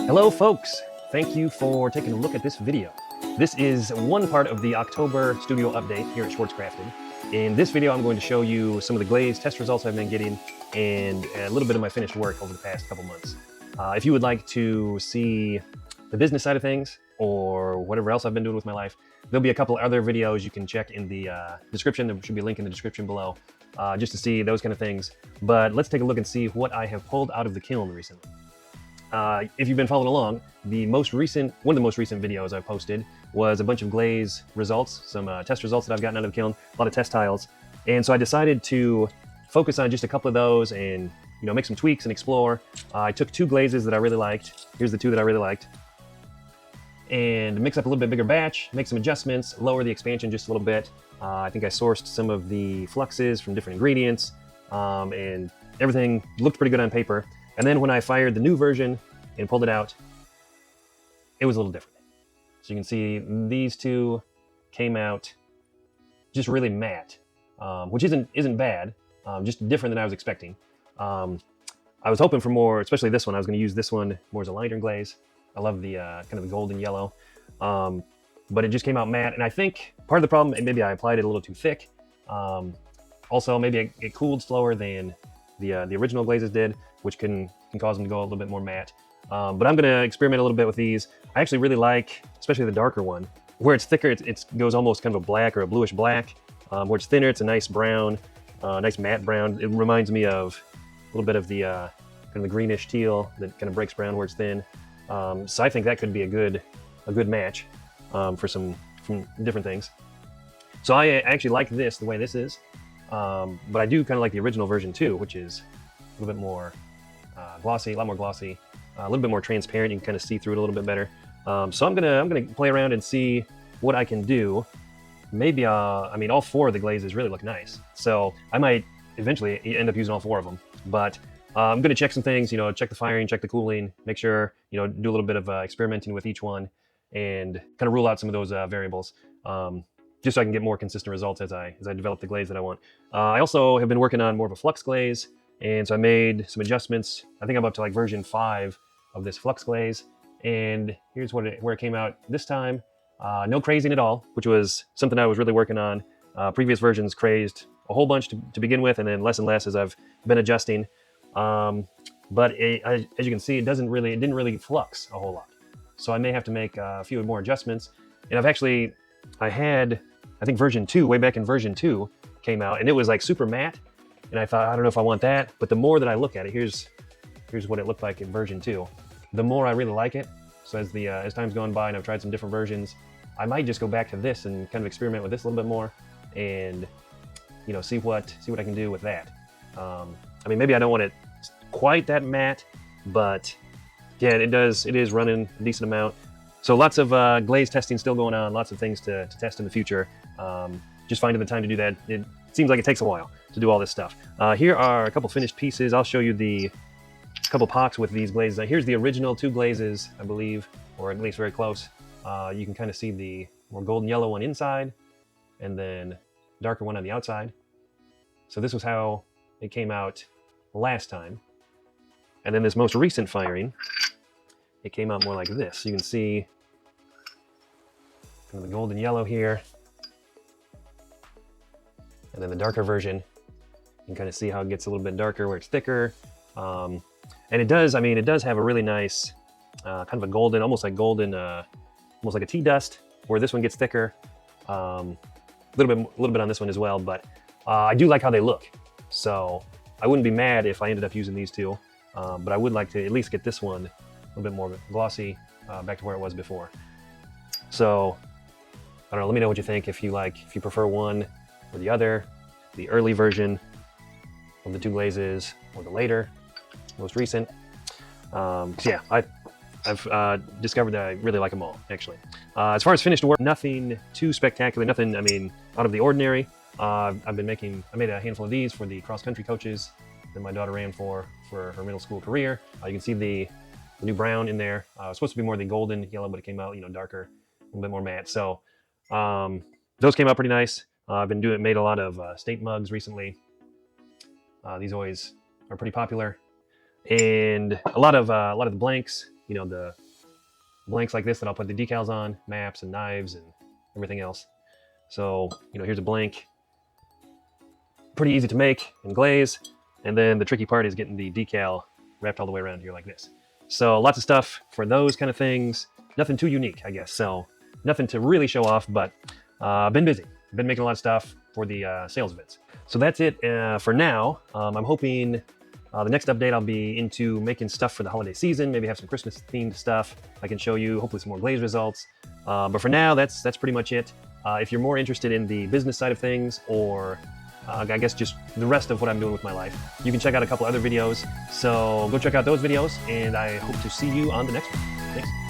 Hello folks, thank you for taking a look at this video. This is one part of the October studio update here at Schwartzcrafted. In this video I'm going to show you some of the glaze test results I've been getting and a little bit of my finished work over the past couple months. If you would like to see the business side of things or whatever else I've been doing with my life, there'll be a couple other videos you can check in the description. There should be a link in the description below just to see those kind of things. But let's take a look and see what I have pulled out of the kiln recently. If you've been following along, one of the most recent videos I posted was a bunch of glaze results, some test results that I've gotten out of the kiln, a lot of test tiles. And so I decided to focus on just a couple of those and make some tweaks and explore. I took two glazes that I really liked. Here's the two that I really liked. And mix up a little bit bigger batch, make some adjustments, lower the expansion just a little bit. I think I sourced some of the fluxes from different ingredients, and everything looked pretty good on paper. And then when I fired the new version and pulled it out, it was a little different. So you can see these two came out just really matte, which isn't bad, just different than I was expecting. I was hoping for more, especially this one. I was going to use this one more as a lighter glaze. I love the kind of the golden yellow, but it just came out matte. And I think part of the problem, maybe I applied it a little too thick. Also, maybe it cooled slower than the original glazes did, which can cause them to go a little bit more matte. But I'm going to experiment a little bit with these. I actually really like, especially the darker one. Where it's thicker, it goes almost kind of a black or a bluish black. Where it's thinner, it's a nice brown, nice matte brown. It reminds me of a little bit of the kind of the greenish teal that kind of breaks brown where it's thin. So I think that could be a good match for some different things. So I actually like this the way this is, but I do kind of like the original version too, which is a little bit more glossy, a lot more glossy, a little bit more transparent. You can kind of see through it a little bit better. So I'm gonna play around and see what I can do. Maybe I mean, all four of the glazes really look nice, so I might eventually end up using all four of them. But I'm gonna check some things, check the firing, check the cooling, make sure, do a little bit of experimenting with each one, and kind of rule out some of those variables, just so I can get more consistent results as I develop the glaze that I want. I also have been working on more of a flux glaze, and so I made some adjustments. I think I'm up to like version 5 of this flux glaze, and here's where it came out this time. No crazing at all, which was something I was really working on. Previous versions crazed a whole bunch to begin with, and then less and less as I've been adjusting. But as you can see, it didn't really flux a whole lot. So I may have to make a few more adjustments. And I had, I think version 2, way back in version 2 came out, and it was like super matte. And I thought, I don't know if I want that. But the more that I look at it, here's what it looked like in version 2. The more I really like it. So as time's gone by and I've tried some different versions, I might just go back to this and kind of experiment with this a little bit more, and see what I can do with that. I mean, maybe I don't want it quite that matte, but yeah, it is running a decent amount. So lots of glaze testing still going on, lots of things to test in the future. Just finding the time to do that. It seems like it takes a while to do all this stuff. Here are a couple finished pieces. I'll show you the couple pots with these glazes. Now, here's the original 2 glazes, I believe, or at least very close. You can kind of see the more golden yellow one inside, and then darker one on the outside. So this was how it came out last time. And then this most recent firing, it came out more like this. You can see kind of the golden yellow here. And then the darker version, you can kind of see how it gets a little bit darker where it's thicker. And it does have a really nice kind of a golden, almost like a tea dust, where this one gets thicker. A little bit on this one as well, but I do like how they look. So I wouldn't be mad if I ended up using these two, but I would like to at least get this one a little bit more glossy, back to where it was before. So I don't know, let me know what you think, if you prefer one or the other, the early version of the 2 glazes or the later, most recent. Yeah, I've discovered that I really like them all, actually. As far as finished work, nothing too spectacular, nothing, out of the ordinary. I made a handful of these for the cross-country coaches that my daughter ran for her middle school career. You can see the new brown in there. It was supposed to be more the golden yellow, but it came out, darker, a little bit more matte. So those came out pretty nice. I've made a lot of state mugs recently. These always are pretty popular, and a lot of the blanks, you know, the blanks like this that I'll put the decals on, maps and knives and everything else. So, you know, here's a blank, pretty easy to make and glaze, and then the tricky part is getting the decal wrapped all the way around here like this. So lots of stuff for those kind of things. Nothing too unique, I guess. So nothing to really show off, but been busy. Been making a lot of stuff for the sales events. So that's it for now. I'm hoping the next update I'll be into making stuff for the holiday season. Maybe have some Christmas themed stuff I can show you. Hopefully some more glaze results. But for now, that's pretty much it. If you're more interested in the business side of things, or I guess just the rest of what I'm doing with my life, you can check out a couple other videos. So go check out those videos, and I hope to see you on the next one. Thanks.